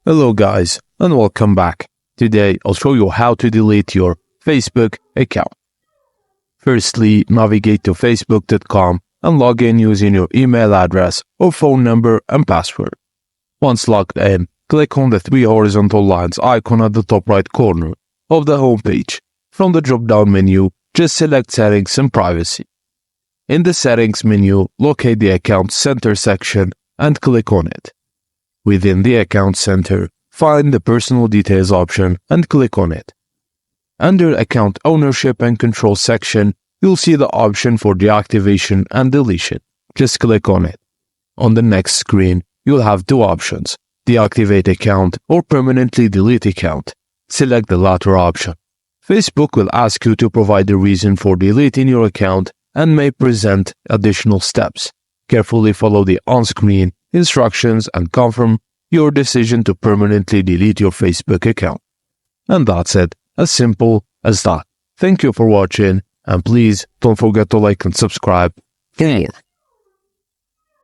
Hello guys, and welcome back. Today I'll show you how to delete your Facebook account. Firstly, navigate to facebook.com and log in using your email address or phone number and password. Once logged in, click on the three horizontal lines icon at the top right corner of the home page. From the drop-down menu, just select Settings and Privacy. In the Settings menu, locate the Account Center section and click on it. Within the Account Center, find the Personal Details option and click on it. Under Account Ownership and Control section, you'll see the option for deactivation and deletion. Just click on it. On the next screen, you'll have two options: deactivate account or permanently delete account. Select the latter option. Facebook will ask you to provide a reason for deleting your account and may present additional steps. Carefully follow the on-screen instructions and confirm your decision to permanently delete your Facebook account. And that's it, as simple as that. Thank you for watching, and please don't forget to like and subscribe for more.